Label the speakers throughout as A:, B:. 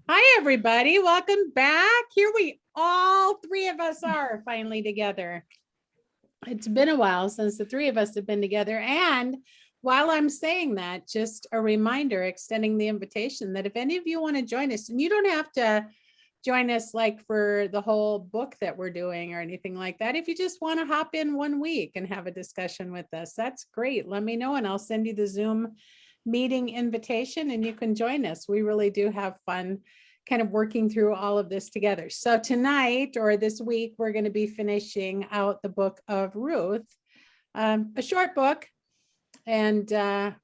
A: Hi, everybody. Welcome back. Here we all three of us are finally together. It's been a while since the three of us have been together. And while I'm saying that, just a reminder, extending the invitation that if any of you want to join us, and you don't have to join us like for the whole book that we're doing or anything like that. If you just want to hop in 1 week and have a discussion with us, that's great. Let me know and I'll send you the Zoom meeting invitation and you can join us. We really do have fun kind of working through all of this together. So tonight or this week, we're going to be finishing out the book of Ruth, a short book. And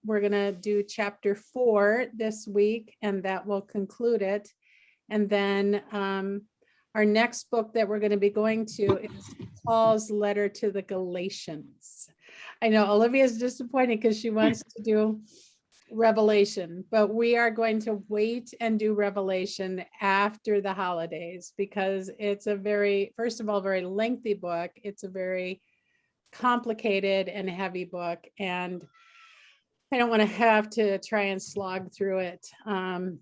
A: we're going to do chapter 4 this week, and that will conclude it. And then our next book that we're going to be going to is Paul's letter to the Galatians. I know Olivia's disappointed because she wants to do Revelation, but we are going to wait and do Revelation after the holidays because it's a very, first of all, very lengthy book. It's a very complicated and heavy book, and I don't want to have to try and slog through it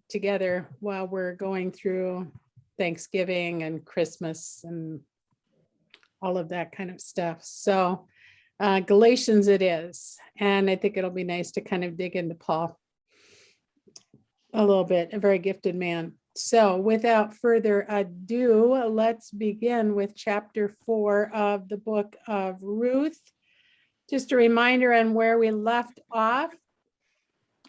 A: together while we're going through Thanksgiving and Christmas and all of that kind of stuff. So Galatians it is. And I think it'll be nice to kind of dig into Paul a little bit, a very gifted man. So without further ado, let's begin with chapter 4 of the book of Ruth. Just a reminder on where we left off.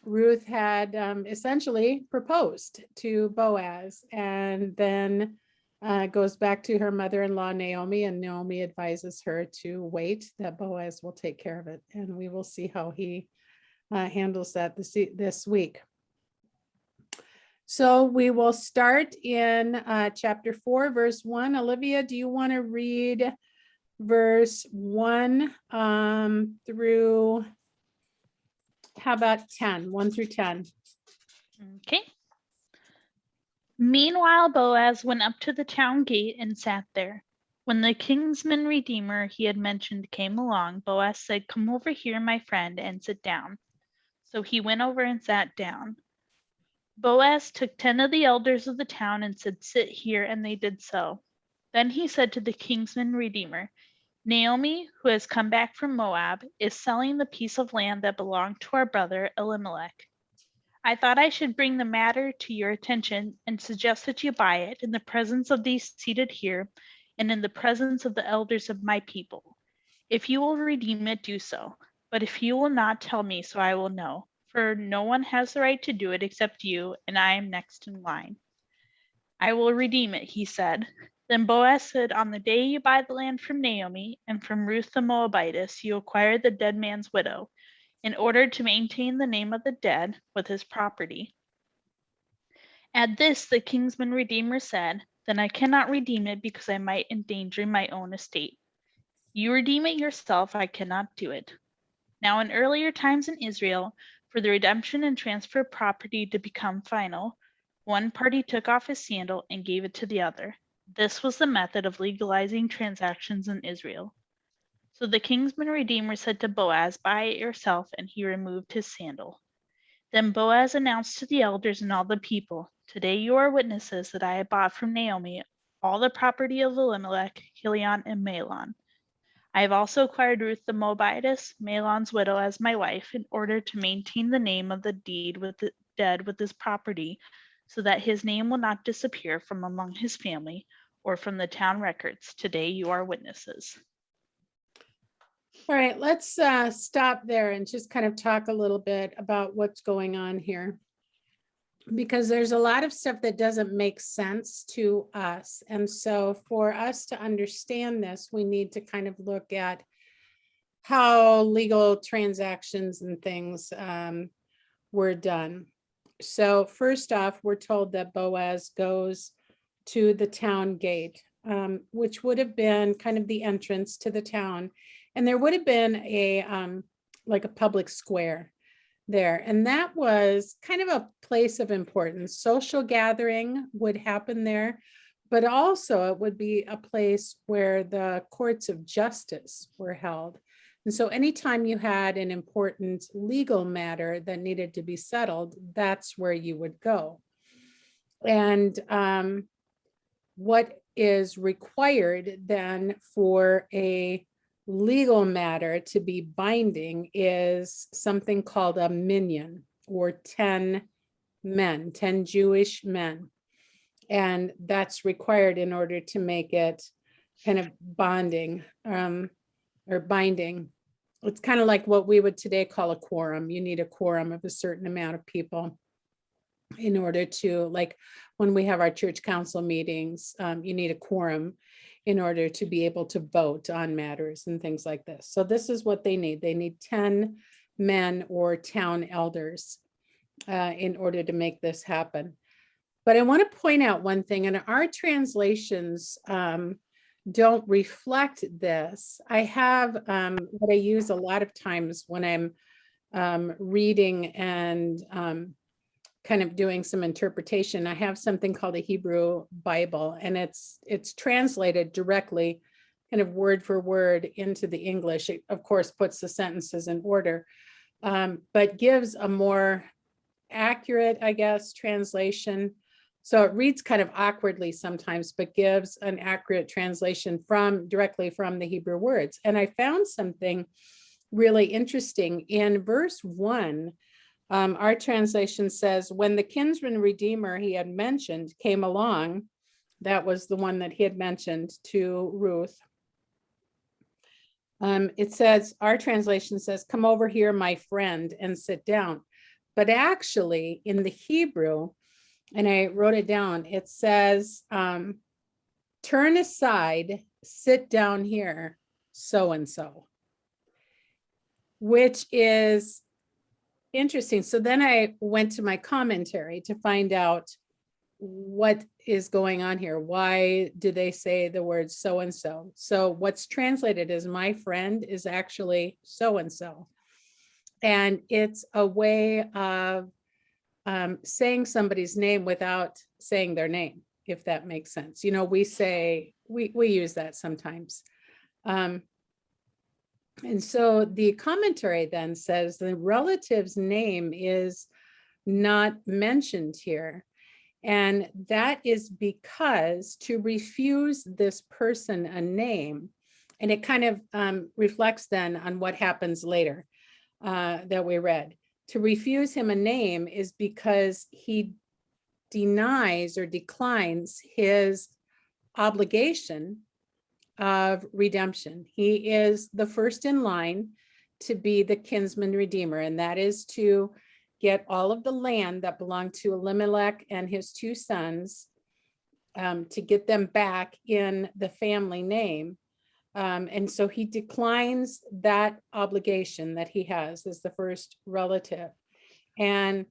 A: Ruth had essentially proposed to Boaz and then goes back to her mother-in-law, Naomi, and Naomi advises her to wait, that Boaz will take care of it. And we will see how he handles that this week. So we will start in chapter 4, verse 1. Olivia, do you want to read verse 1 through, how about 10, 1 through 10?
B: Okay. Meanwhile, Boaz went up to the town gate and sat there. When the kinsman redeemer he had mentioned came along, Boaz said, "Come over here, my friend, and sit down." So he went over and sat down. Boaz took 10 of the elders of the town and said, "Sit here," and they did so. Then he said to the kinsman redeemer, "Naomi, who has come back from Moab, is selling the piece of land that belonged to our brother Elimelech. I thought I should bring the matter to your attention and suggest that you buy it in the presence of these seated here and in the presence of the elders of my people. If you will redeem it, do so. But if you will not, tell me, so I will know. For no one has the right to do it except you, and I am next in line." "I will redeem it," he said. Then Boaz said, "On the day you buy the land from Naomi and from Ruth the Moabitess, you acquire the dead man's widow, in order to maintain the name of the dead with his property." At this, the kinsman redeemer said, "Then I cannot redeem it because I might endanger my own estate. You redeem it yourself, I cannot do it." Now, in earlier times in Israel, for the redemption and transfer of property to become final, one party took off his sandal and gave it to the other. This was the method of legalizing transactions in Israel. So the kinsman redeemer said to Boaz, "Buy it yourself," and he removed his sandal. Then Boaz announced to the elders and all the people, "Today you are witnesses that I have bought from Naomi all the property of Elimelech, Chilion, and Mahlon. I have also acquired Ruth the Moabitess, Mahlon's widow, as my wife, in order to maintain the name of the deed with the dead with his property, so that his name will not disappear from among his family or from the town records. Today you are witnesses."
A: All right, let's stop there and just kind of talk a little bit about what's going on here, because there's a lot of stuff that doesn't make sense to us. And so for us to understand this, we need to kind of look at how legal transactions and things were done. So first off, we're told that Boaz goes to the town gate, which would have been kind of the entrance to the town. And there would have been a like a public square there. And that was kind of a place of importance. Social gathering would happen there, but also it would be a place where the courts of justice were held. And so anytime you had an important legal matter that needed to be settled, that's where you would go. And what is required then for a legal matter to be binding is something called a minyan, or 10 men, 10 Jewish men. And that's required in order to make it kind of bonding or binding. It's kind of like what we would today call a quorum. You need a quorum of a certain amount of people in order to, like when we have our church council meetings, you need a quorum in order to be able to vote on matters and things like this. So this is what they need. They need 10 men or town elders in order to make this happen. But I want to point out one thing, and our translations don't reflect this. I have what I use a lot of times when I'm reading and kind of doing some interpretation. I have something called a Hebrew Bible, and it's translated directly, kind of word for word into the English. It, of course, puts the sentences in order, but gives a more accurate, I guess, translation. So it reads kind of awkwardly sometimes, but gives an accurate translation directly from the Hebrew words. And I found something really interesting in verse 1. Our translation says, when the kinsman redeemer he had mentioned came along, that was the one that he had mentioned to Ruth. It says, our translation says, come over here, my friend, and sit down. But actually in the Hebrew, and I wrote it down, it says, turn aside, sit down here, so-and-so, which is interesting. So then I went to my commentary to find out what is going on here. Why do they say the word so-and-so? So what's translated as my friend is actually so-and-so. And it's a way of saying somebody's name without saying their name, if that makes sense. You know, we say, we use that sometimes. And so the commentary then says the relative's name is not mentioned here. And that is because to refuse this person a name, and it kind of reflects then on what happens later that we read. To refuse him a name is because he denies or declines his obligation of redemption. He is the first in line to be the kinsman redeemer, and that is to get all of the land that belonged to Elimelech and his two sons, to get them back in the family name. And so he declines that obligation that he has as the first relative. And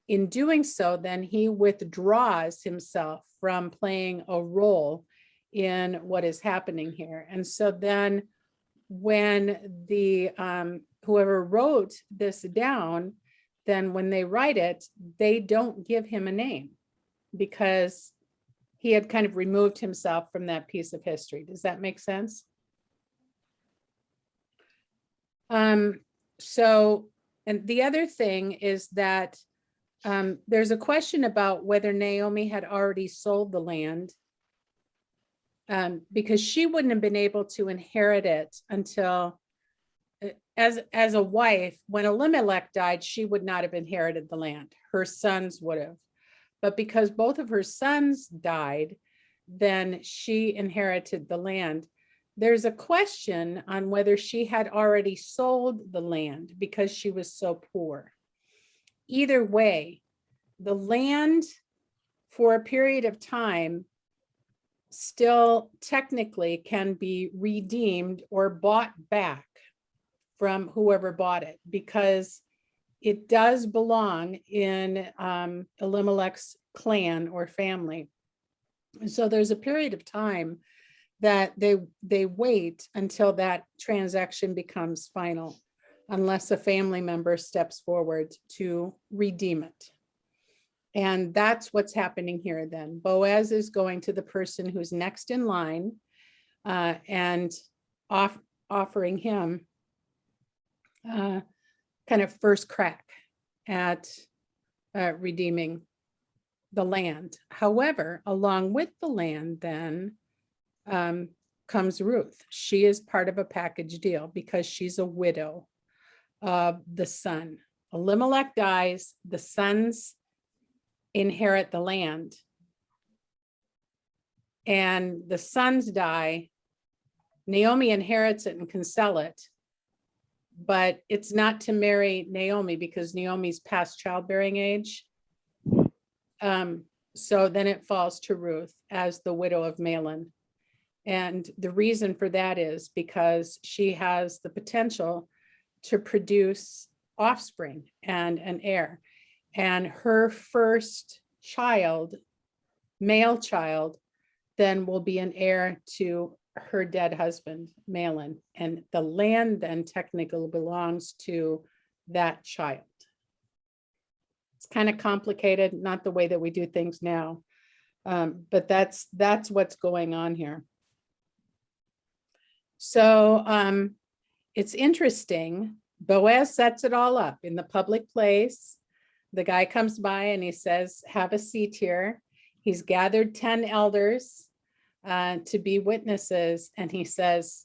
A: in doing so, then he withdraws himself from playing a role in what is happening here. And so then when the whoever wrote this down, then when they write it, they don't give him a name because he had kind of removed himself from that piece of history. Does that make sense? So, and the other thing is that there's a question about whether Naomi had already sold the land, because she wouldn't have been able to inherit it until, as a wife, when Elimelech died, she would not have inherited the land. Her sons would have. But because both of her sons died, then she inherited the land. There's a question on whether she had already sold the land because she was so poor. Either way, the land for a period of time still technically can be redeemed or bought back from whoever bought it, because it does belong in Elimelech's clan or family. And so there's a period of time that they wait until that transaction becomes final, unless a family member steps forward to redeem it. And that's what's happening here then. Boaz is going to the person who's next in line and offering him kind of first crack at redeeming the land. However, along with the land then comes Ruth. She is part of a package deal because she's a widow of the son. Elimelech dies, the sons inherit the land. And the sons die. Naomi inherits it and can sell it. But it's not to marry Naomi because Naomi's past childbearing age. So then it falls to Ruth as the widow of Mahlon. And the reason for that is because she has the potential to produce offspring and an heir. And her first child, male child, then will be an heir to her dead husband, Mahlon. And the land then technically belongs to that child. It's kind of complicated, not the way that we do things now. But that's what's going on here. So it's interesting. Boaz sets it all up in the public place. The guy comes by and he says, have a seat here. He's gathered 10 elders to be witnesses. And he says,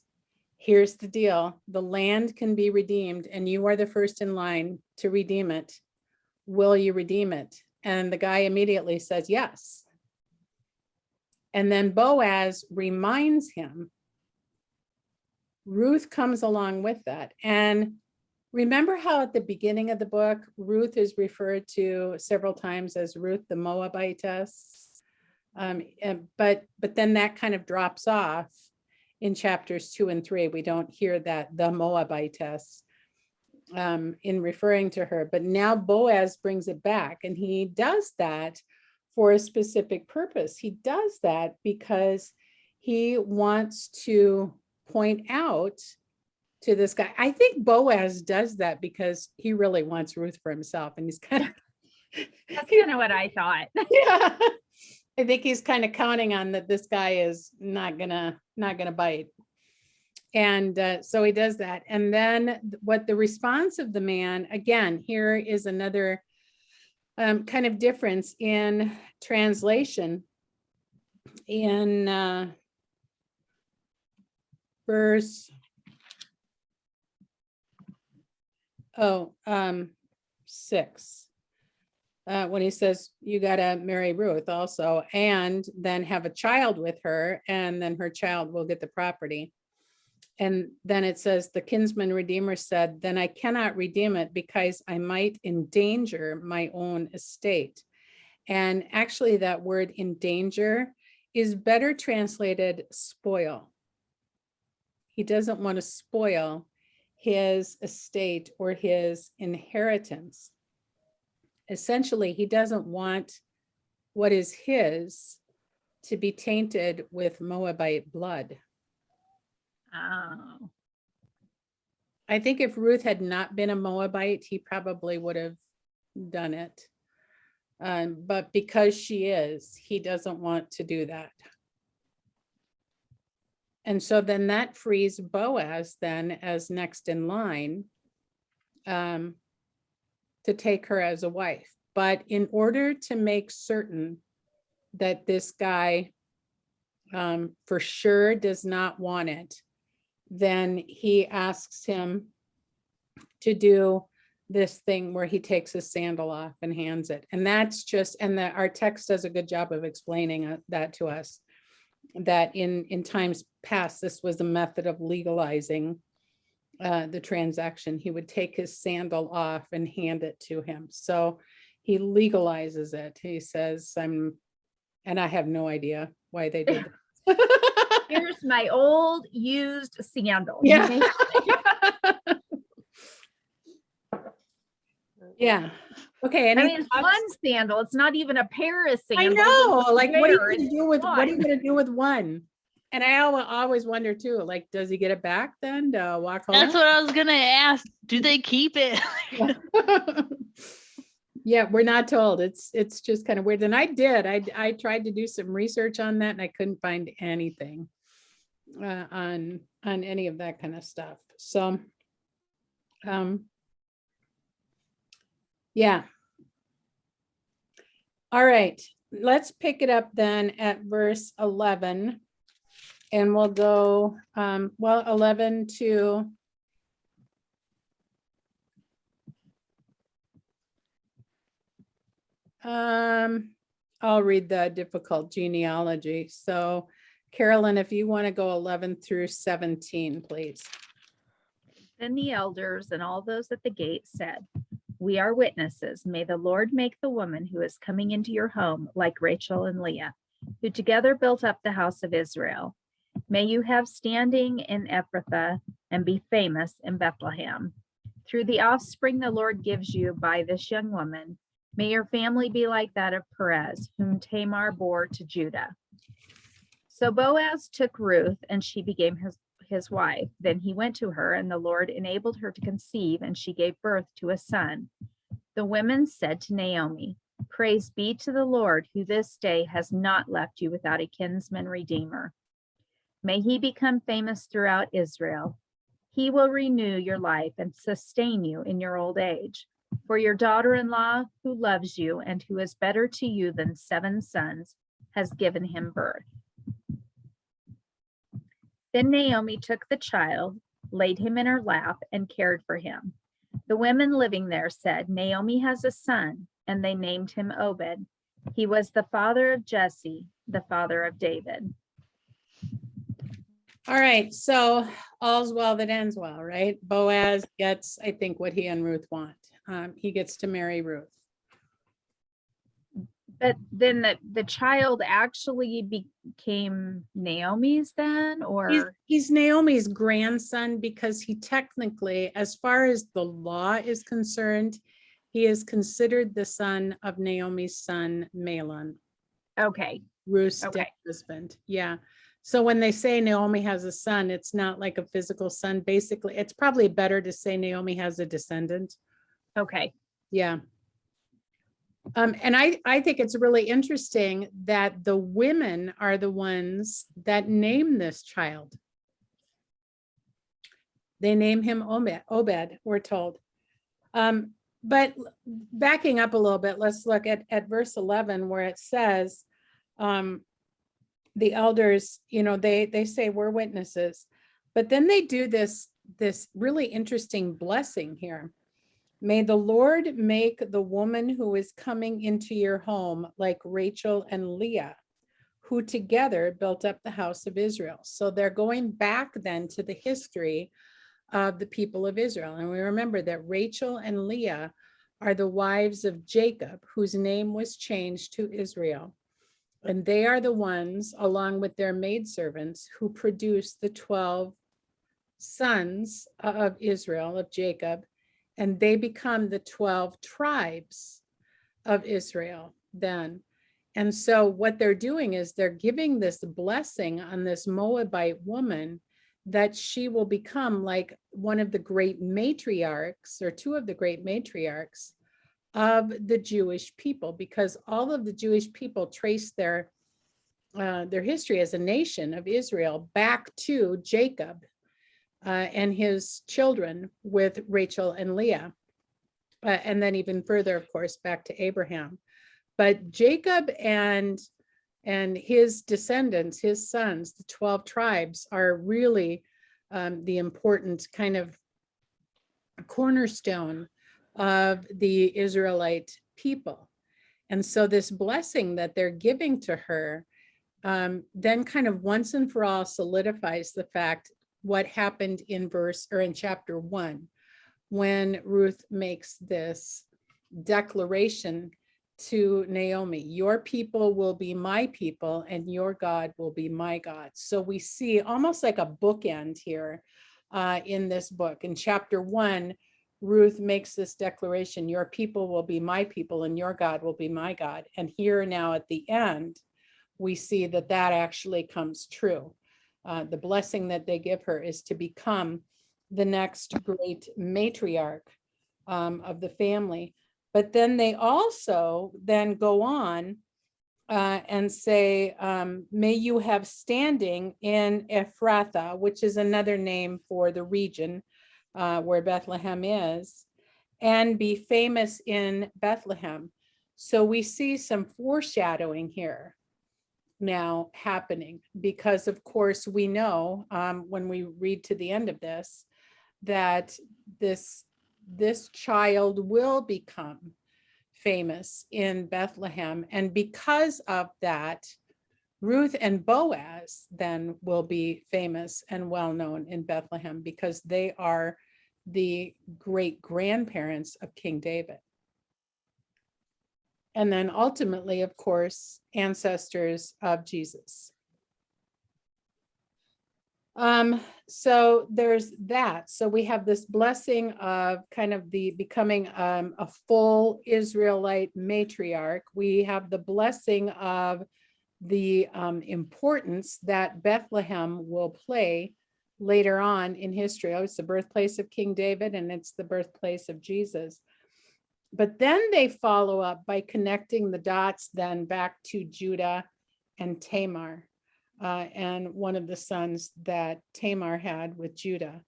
A: here's the deal. The land can be redeemed and you are the first in line to redeem it. Will you redeem it? And the guy immediately says, yes. And then Boaz reminds him. Ruth comes along with that. And remember how at the beginning of the book, Ruth is referred to several times as Ruth the Moabitess. But then that kind of drops off in chapters 2 and 3. We don't hear that the Moabitess in referring to her. But now Boaz brings it back, and he does that for a specific purpose. He does that because he wants to point out to this guy. I think Boaz does that because he really wants Ruth for himself, and he's kind of
C: that's kind of what I thought.
A: Yeah, I think he's kind of counting on that this guy is not gonna bite, and so he does that. And then what the response of the man, again, here is another kind of difference in translation. In verse 6, when he says you got to marry Ruth also and then have a child with her, and then her child will get the property. And then it says the kinsman redeemer said, then I cannot redeem it because I might endanger my own estate. And actually that word endanger is better translated spoil. He doesn't want to spoil his estate or his inheritance. Essentially, he doesn't want what is his to be tainted with Moabite blood.
C: Oh.
A: I think if Ruth had not been a Moabite, he probably would have done it. But because she is, he doesn't want to do that. And so then that frees Boaz then as next in line to take her as a wife. But in order to make certain that this guy for sure does not want it, then he asks him to do this thing where he takes his sandal off and hands it. And that's just, and our text does a good job of explaining that to us, that in times past, this was a method of legalizing the transaction. He would take his sandal off and hand it to him. So he legalizes it. He says, and I have no idea why they did that.
C: Here's my old used sandal.
A: Yeah. Yeah. Okay.
C: I mean, it's one sandal. It's not even a pair of sandals.
A: I know. Like, what are you
C: It's
A: going to do with
C: one.
A: what are you going to do with one? And I always wonder too. Like, does he get it back then to walk home?
B: That's what I was gonna ask. Do they keep it?
A: Yeah, we're not told. It's just kind of weird. And I tried to do some research on that, and I couldn't find anything on any of that kind of stuff. So, yeah. All right. let's pick it up then at verse 11. And we'll go, 11 to I'll read the difficult genealogy. So Carolyn, if you want to go 11 through 17, please.
C: Then the elders and all those at the gate said, "We are witnesses. May the Lord make the woman who is coming into your home like Rachel and Leah, who together built up the house of Israel. May you have standing in Ephrathah and be famous in Bethlehem. Through the offspring the Lord gives you by this young woman, may your family be like that of Perez, whom Tamar bore to Judah." So Boaz took Ruth, and she became his wife. Then he went to her, and the Lord enabled her to conceive, and she gave birth to a son. The women said to Naomi, "Praise be to the Lord, who this day has not left you without a kinsman redeemer. May he become famous throughout Israel. He will renew your life and sustain you in your old age. For your daughter-in-law, who loves you and who is better to you than 7 sons, has given him birth." Then Naomi took the child, laid him in her lap, and cared for him. The women living there said, "Naomi has a son," and they named him Obed. He was the father of Jesse, the father of David.
A: All right, so all's well that ends well, right? Boaz gets, I think, what he and Ruth want. He gets to marry Ruth.
C: But then the child actually became Naomi's then, or?
A: He's Naomi's grandson because he technically, as far as the law is concerned, he is considered the son of Naomi's son, Mahlon,
C: Okay,
A: Ruth's
C: Okay.
A: dead husband. Yeah. So when they say Naomi has a son, it's not like a physical son. Basically, it's probably better to say Naomi has a descendant.
C: okay.
A: Yeah. And I think it's really interesting that the women are the ones that name this child. They name him Obed, we're told. But backing up a little bit, let's look at verse 11 where it says, the elders, they say we're witnesses, but then they do this really interesting blessing here. May the Lord make the woman who is coming into your home like Rachel and Leah, who together built up the house of Israel. So they're going back then to the history of the people of Israel. And we remember that Rachel and Leah are the wives of Jacob, whose name was changed to Israel. And they are the ones, along with their maidservants, who produced the 12 sons of Israel, of Jacob, and they become the 12 tribes of Israel then. And so what they're doing is they're giving this blessing on this Moabite woman that she will become like one of the great matriarchs, or 2 of the great matriarchs of the Jewish people, because all of the Jewish people trace their history as a nation of Israel back to Jacob and his children with Rachel and Leah. And then even further, of course, back to Abraham. But Jacob and his descendants, his sons, the 12 tribes, are really the important kind of cornerstone of the Israelite people. And so this blessing that they're giving to her then kind of once and for all solidifies the fact what happened in chapter 1, when Ruth makes this declaration to Naomi: your people will be my people and your God will be my God. So we see almost like a bookend here in this book. In chapter 1, Ruth makes this declaration: your people will be my people and your God will be my God. And here now at the end, we see that actually comes true. The blessing that they give her is to become the next great matriarch of the family. But then they also then go on and say, may you have standing in Ephrathah, which is another name for the region where Bethlehem is, and be famous in Bethlehem. So we see some foreshadowing here now happening, because of course we know when we read to the end of this that this child will become famous in Bethlehem, and because of that, Ruth and Boaz then will be famous and well known in Bethlehem, because they are the great grandparents of King David. And then ultimately, of course, ancestors of Jesus. So there's that. So we have this blessing of kind of the becoming a full Israelite matriarch. We have the blessing of the importance that Bethlehem will play later on in history. Oh, it's the birthplace of King David, and it's the birthplace of Jesus. But then they follow up by connecting the dots then back to Judah and Tamar, and one of the sons that Tamar had with Judah.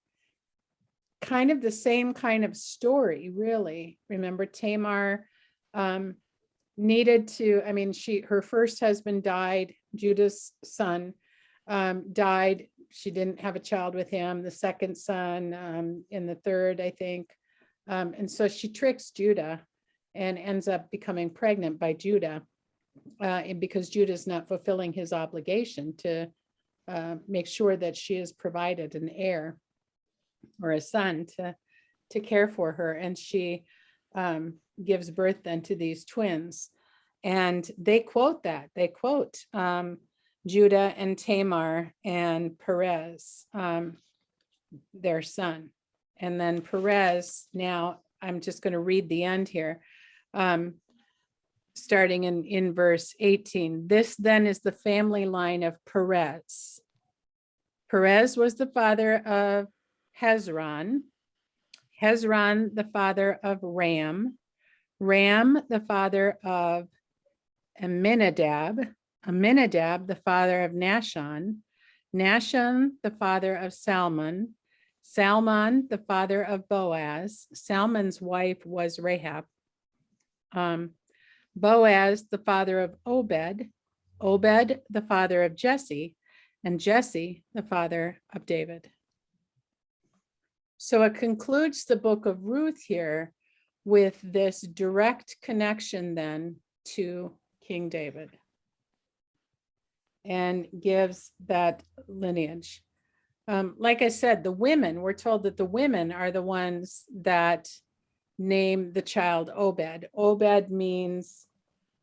A: Kind of the same kind of story, really. Remember, Tamar needed to, I mean, her first husband died, Judah's son died. She didn't have a child with him. The second son in the third, I think. And so she tricks Judah and ends up becoming pregnant by Judah, and because Judah's not fulfilling his obligation to make sure that she is provided an heir or a son to care for her. And she gives birth then to these twins. And they quote that. They quote Judah and Tamar and Perez, their son. And then Perez, now I'm just going to read the end here, starting in verse 18. This then is the family line of Perez. Perez was the father of Hezron. Hezron, the father of Ram. Ram, the father of Amminadab. Amminadab, the father of Nahshon. Nahshon, the father of Salmon. Salmon, the father of Boaz. Salmon's wife was Rahab. Boaz, the father of Obed. Obed, the father of Jesse. And Jesse, the father of David. So it concludes the book of Ruth here with this direct connection then to King David, and gives that lineage. Like I said, the women, we're told that the women are the ones that name the child Obed. Obed means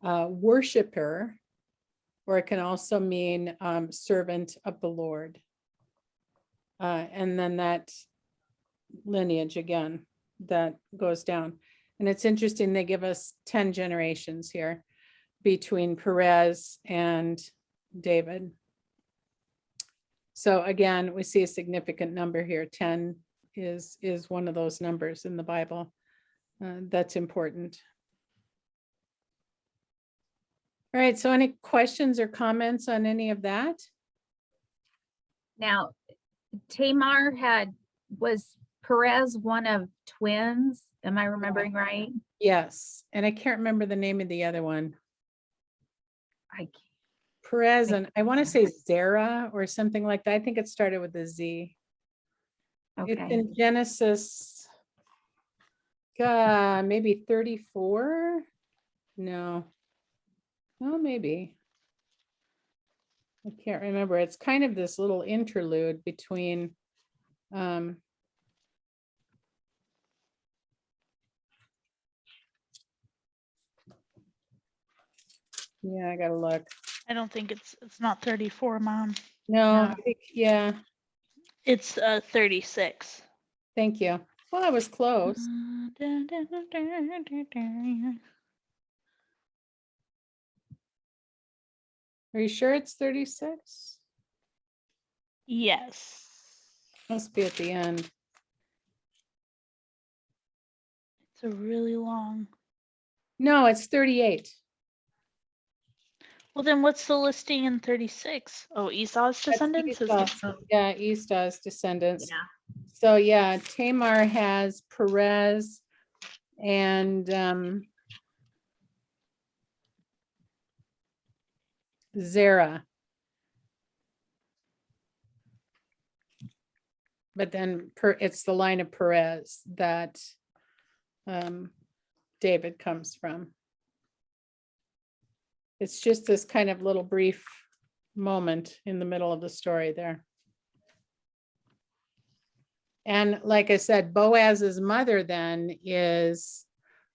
A: worshiper, or it can also mean servant of the Lord. And then that lineage again, that goes down. And it's interesting, they give us 10 generations here between Perez and David. So again, we see a significant number here. 10 is one of those numbers in the Bible that's important. All right, so any questions or comments on any of that?
C: Now, Tamar was Perez one of twins? Am I remembering right?
A: Yes, and I can't remember the name of the other one.
C: I
A: Perez, and I want to say Zerah or something like that. I think it started with a Z. It's
C: Okay.
A: in Genesis, maybe 34. No, maybe. I can't remember. It's kind of this little interlude between yeah, I gotta look.
B: I don't think it's not 34, Mom.
A: No,
C: No.
A: I think, yeah,
B: It's 36.
A: thank you. Well, I was close. Are you sure it's 36?
B: Yes.
A: Must be at the end.
B: It's a really long.
A: No, it's 38.
B: Well, then what's the listing in 36? Oh, Esau's
A: That's
B: descendants? Is
A: Esau.
B: it?
A: Yeah, Esau's descendants.
C: Yeah.
A: So yeah, Tamar has Perez and Zerah. But then it's the line of Perez that David comes from. It's just this kind of little brief moment in the middle of the story there. And like I said, Boaz's mother then is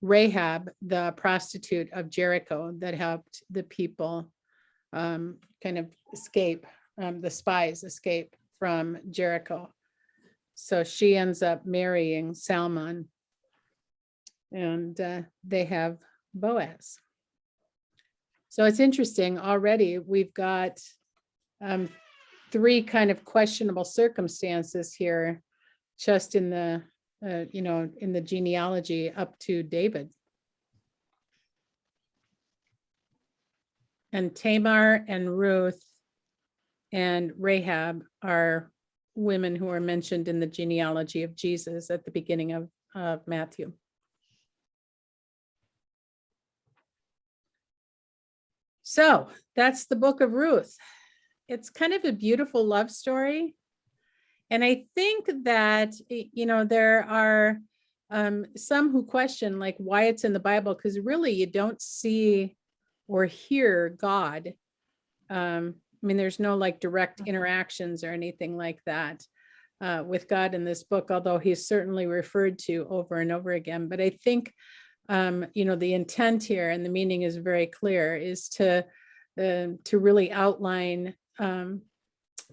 A: Rahab, the prostitute of Jericho that helped the people kind of escape, the spies escape from Jericho. So she ends up marrying Salmon, and they have Boaz. So it's interesting, already we've got 3 kind of questionable circumstances here, just in the, in the genealogy up to David. And Tamar and Ruth and Rahab are women who are mentioned in the genealogy of Jesus at the beginning of Matthew. So that's the book of Ruth. It's kind of a beautiful love story. And I think that, there are some who question like why it's in the Bible, because really you don't see or hear God. There's no like direct interactions or anything like that with God in this book, although he's certainly referred to over and over again. But I think, the intent here and the meaning is very clear, is to really outline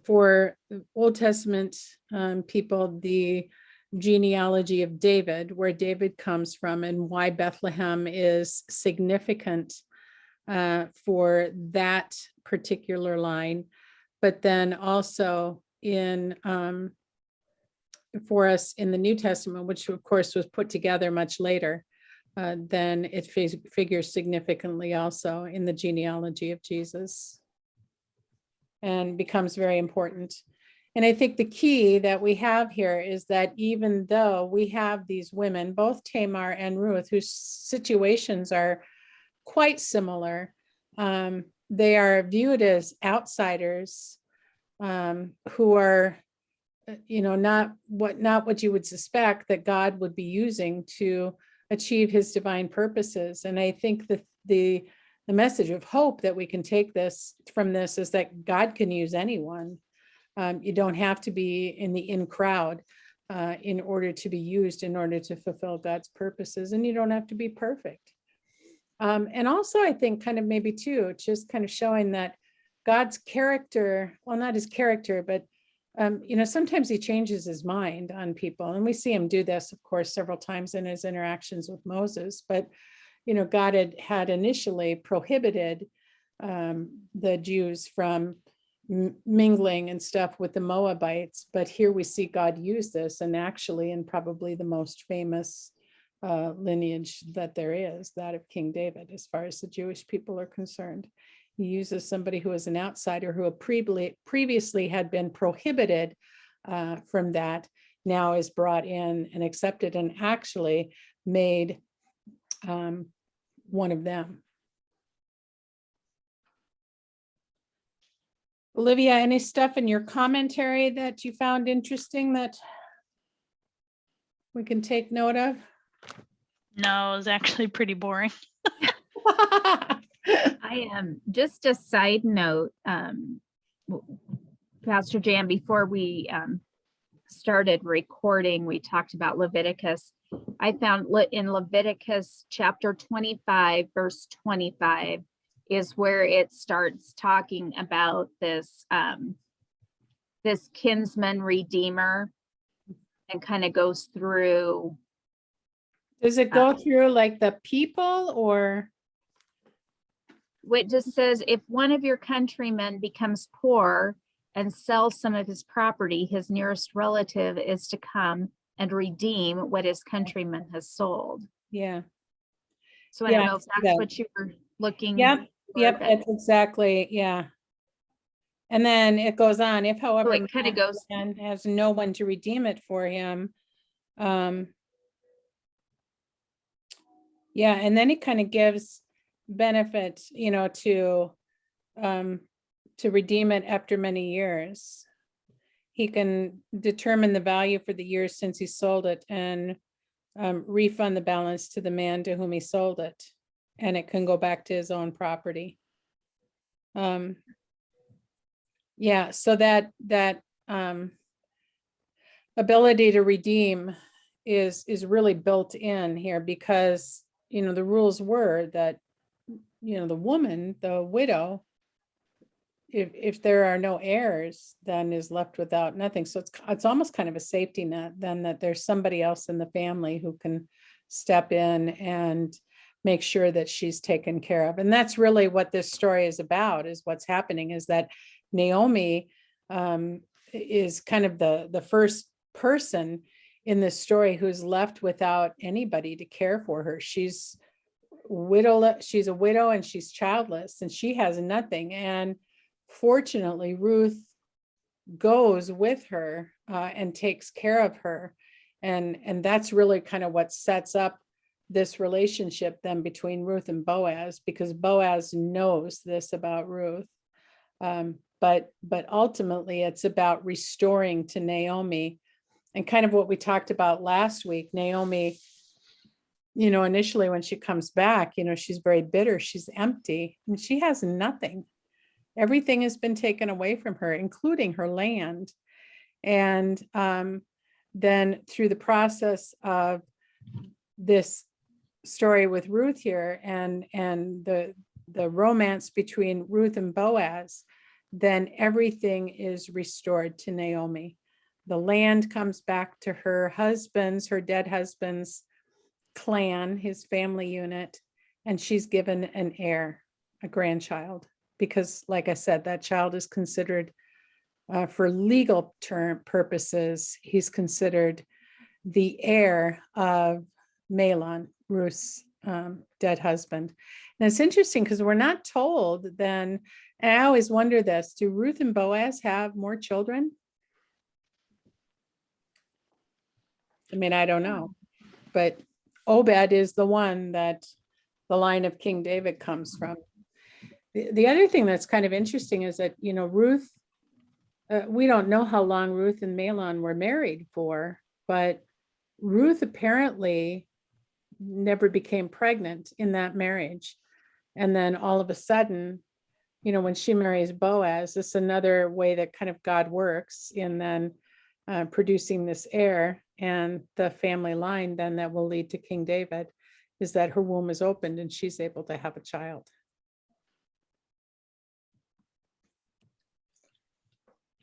A: for Old Testament people the genealogy of David, where David comes from, and why Bethlehem is significant for that particular line, but then also in for us in the New Testament, which of course was put together much later, then it figures significantly also in the genealogy of Jesus and becomes very important. And I think the key that we have here is that even though we have these women, both Tamar and Ruth, whose situations are quite similar, they are viewed as outsiders who are, not what you would suspect that God would be using to achieve his divine purposes. And I think that the message of hope that we can take from this is that God can use anyone. You don't have to be in the in crowd in order to be used, in order to fulfill God's purposes, and you don't have to be perfect. And also, I think kind of maybe too, just kind of showing that God's character, well, not his character, but sometimes he changes his mind on people. And we see him do this, of course, several times in his interactions with Moses. But, God had initially prohibited the Jews from mingling and stuff with the Moabites. But here we see God use this, and actually in probably the most famous lineage that there is, that of King David, as far as the Jewish people are concerned. He uses somebody who is an outsider, who previously had been prohibited from that, now is brought in and accepted, and actually made one of them. Olivia, any stuff in your commentary that you found interesting that we can take note of?
B: No, it was actually pretty boring.
C: I am just a side note, Pastor Jan, before we started recording, we talked about Leviticus. I found in Leviticus chapter 25, verse 25 is where it starts talking about this this kinsman redeemer, and kind of goes through.
A: Does it go through like the people, or?
C: It just says, if one of your countrymen becomes poor and sells some of his property, his nearest relative is to come and redeem what his countryman has sold.
A: Yeah.
C: So I don't know if that's what you were looking.
A: Yep. That's exactly. Yeah. And then it goes on, if however,
C: it kind of goes
A: and has no one to redeem it for him. Yeah. And then it kind of gives benefit, to to redeem it after many years. He can determine the value for the years since he sold it and refund the balance to the man to whom he sold it, and it can go back to his own property. Yeah, so that ability to redeem is really built in here, because the rules were that the woman, the widow, if there are no heirs, then is left without nothing. So it's almost kind of a safety net then, that there's somebody else in the family who can step in and make sure that she's taken care of. And that's really what this story is about, is what's happening is that Naomi is kind of the first person in this story who's left without anybody to care for her. She's a widow and she's childless and she has nothing. And fortunately, Ruth goes with her and takes care of her. And that's really kind of what sets up this relationship then between Ruth and Boaz, because Boaz knows this about Ruth. But ultimately, it's about restoring to Naomi, and kind of what we talked about last week. Naomi, initially when she comes back, she's very bitter. She's empty and she has nothing. Everything has been taken away from her, including her land. And then through the process of this story with Ruth here and the romance between Ruth and Boaz, then everything is restored to Naomi. The land comes back to her dead husband's clan, his family unit, and she's given an heir, a grandchild, because like I said, that child is considered, for legal term purposes, he's considered the heir of Mahlon, Ruth's dead husband. And it's interesting because we're not told then, and I always wonder this, do Ruth and Boaz have more children? I mean, I don't know, but Obed is the one that the line of King David comes from. The other thing that's kind of interesting is that, Ruth, we don't know how long Ruth and Mahlon were married for, but Ruth apparently never became pregnant in that marriage. And then all of a sudden, when she marries Boaz, this is another way that kind of God works in then producing this heir and the family line then that will lead to King David, is that her womb is opened and she's able to have a child.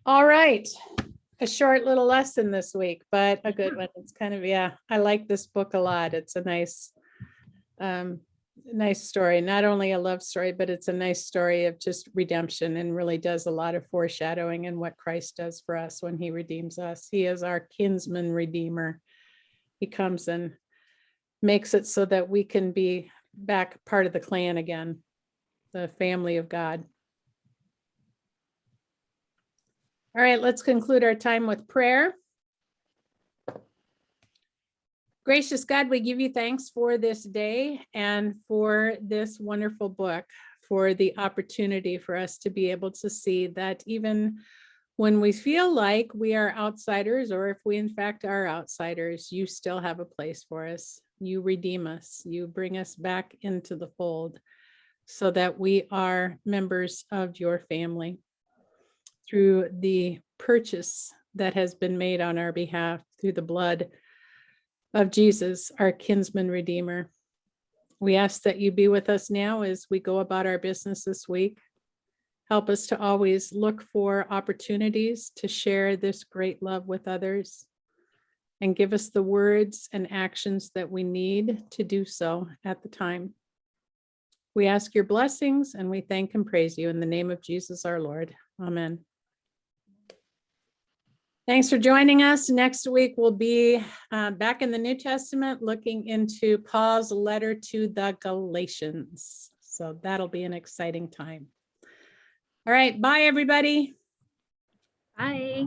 A: All right, a short little lesson this week, but a good one. It's kind of, I like this book a lot. It's a nice story. Not only a love story, but it's a nice story of just redemption, and really does a lot of foreshadowing in what Christ does for us when he redeems us. He is our kinsman redeemer. He comes and makes it so that we can be back part of the clan again, the family of God. All right, let's conclude our time with prayer. Gracious God, we give you thanks for this day and for this wonderful book, for the opportunity for us to be able to see that even when we feel like we are outsiders, or if we in fact are outsiders, you still have a place for us. You redeem us. You bring us back into the fold so that we are members of your family through the purchase that has been made on our behalf through the blood of Jesus, our kinsman redeemer. We ask that you be with us now as we go about our business this week. Help us to always look for opportunities to share this great love with others, and give us the words and actions that we need to do so at the time. We ask your blessings and we thank and praise you in the name of Jesus our Lord. Amen. Thanks for joining us. Next week we'll be back in the New Testament, looking into Paul's letter to the Galatians. So that'll be an exciting time. All right, bye everybody.
C: Bye.